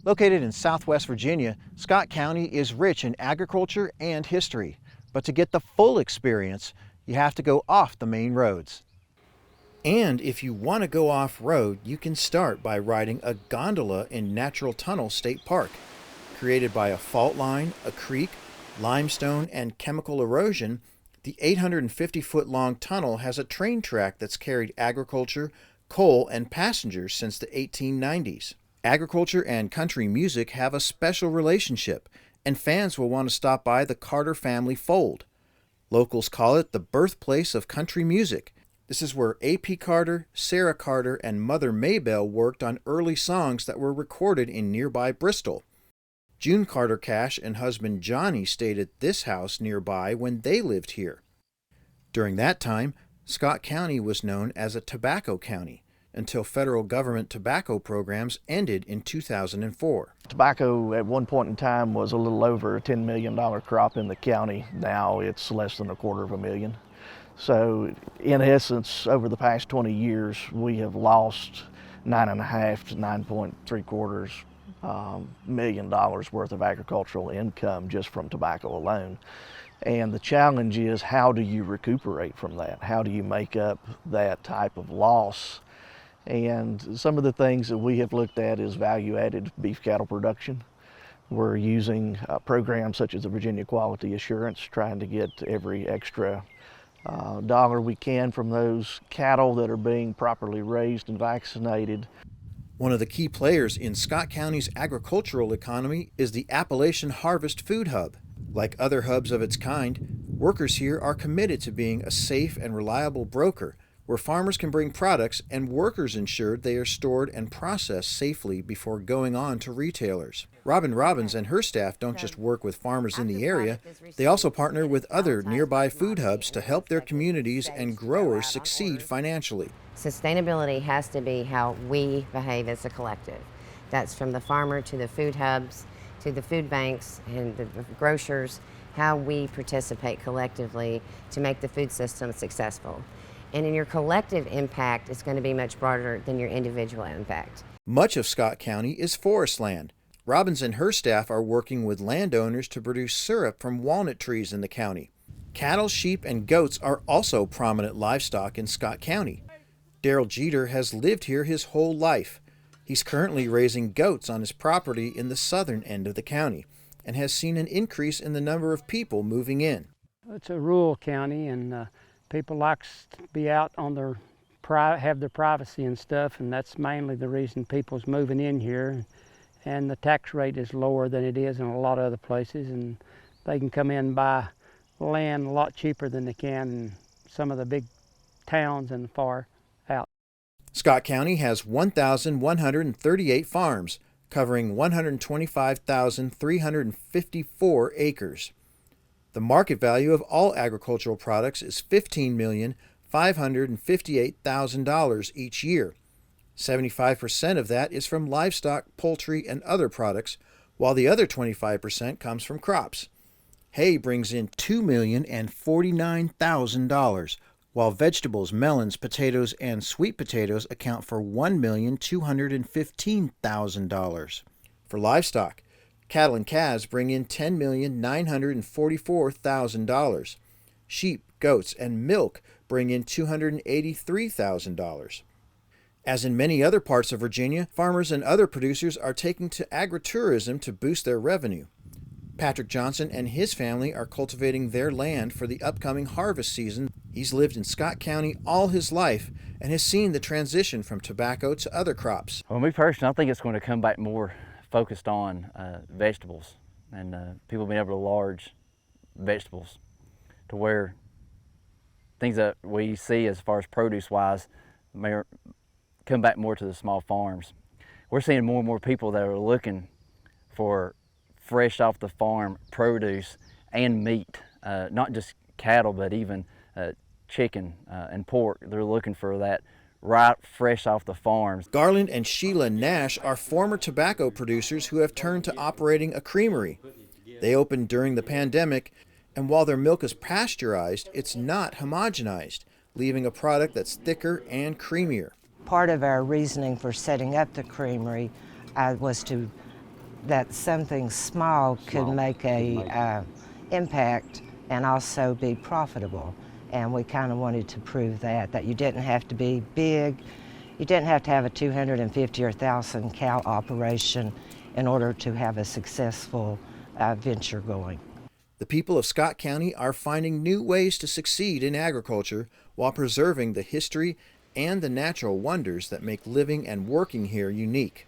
Located in southwest Virginia, Scott County is rich in agriculture and history. But to get the full experience, you have to go off the main roads. And if you want to go off-road, you can start by riding a gondola in Natural Tunnel State Park. Created by a fault line, a creek, limestone, and chemical erosion, the 850-foot-long tunnel has a train track that's carried agriculture, coal, and passengers since the 1890s. Agriculture and country music have a special relationship, and fans will want to stop by the Carter family fold. Locals call it the birthplace of country music. This is where A.P. Carter, Sarah Carter, and Mother Maybelle worked on early songs that were recorded in nearby Bristol. June Carter Cash and husband Johnny stayed at this house nearby when they lived here. During that time, Scott County was known as a tobacco county until federal government tobacco programs ended in 2004. Tobacco at one point in time was a little over a $10 million crop in the county. Now it's less than $250,000. So in essence, over the past 20 years, we have lost $9.5 to $9.75 million worth of agricultural income just from tobacco alone. And the challenge is, how do you recuperate from that? How do you make up that type of loss? And some of the things that we have looked at is value-added beef cattle production. We're using programs such as the Virginia Quality Assurance, trying to get every extra dollar we can from those cattle that are being properly raised and vaccinated. One of the key players in Scott County's agricultural economy is the Appalachian Harvest Food Hub. Like other hubs of its kind, workers here are committed to being a safe and reliable broker where farmers can bring products and workers ensured they are stored and processed safely before going on to retailers. Robin Robbins and her staff don't just work with farmers in the area, they also partner with other nearby food hubs to help their communities and growers succeed financially. Sustainability has to be how we behave as a collective. That's from the farmer to the food hubs, to the food banks and the grocers, how we participate collectively to make the food system successful. And in your collective impact, it's going to be much broader than your individual impact. Much of Scott County is forest land. Robbins and her staff are working with landowners to produce syrup from walnut trees in the county. Cattle, sheep, and goats are also prominent livestock in Scott County. Daryl Jeter has lived here his whole life. He's currently raising goats on his property in the southern end of the county and has seen an increase in the number of people moving in. It's a rural county, and people like to be out on have their privacy and stuff, and that's mainly the reason people's moving in here. And the tax rate is lower than it is in a lot of other places, and they can come in and buy land a lot cheaper than they can in some of the big towns and far out. Scott County has 1,138 farms, covering 125,354 acres. The market value of all agricultural products is $15,558,000 each year. 75% of that is from livestock, poultry, and other products, while the other 25% comes from crops. Hay brings in $2,049,000, while vegetables, melons, potatoes, and sweet potatoes account for $1,215,000. For livestock, cattle and calves bring in $10,944,000. Sheep, goats, and milk bring in $283,000. As in many other parts of Virginia, farmers and other producers are taking to agritourism to boost their revenue. Patrick Johnson and his family are cultivating their land for the upcoming harvest season. He's lived in Scott County all his life and has seen the transition from tobacco to other crops. Well, me personally, I think it's going to come back more focused on vegetables and people being able to large vegetables to where things that we see as far as produce wise may come back more to the small farms. We're seeing more and more people that are looking for fresh off the farm produce and meat, not just cattle but even chicken and pork. They're looking for that right fresh off the farms. Garland and Sheila Nash are former tobacco producers who have turned to operating a creamery. They opened during the pandemic, and while their milk is pasteurized, it's not homogenized, leaving a product that's thicker and creamier. Part of our reasoning for setting up the creamery was to that something small could make a impact and also be profitable. And we kind of wanted to prove that you didn't have to be big, you didn't have to have a 250 or 1,000 cow operation in order to have a successful venture going. The people of Scott County are finding new ways to succeed in agriculture while preserving the history and the natural wonders that make living and working here unique.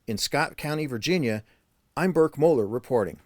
In Scott County, Virginia, I'm Burke Moeller reporting.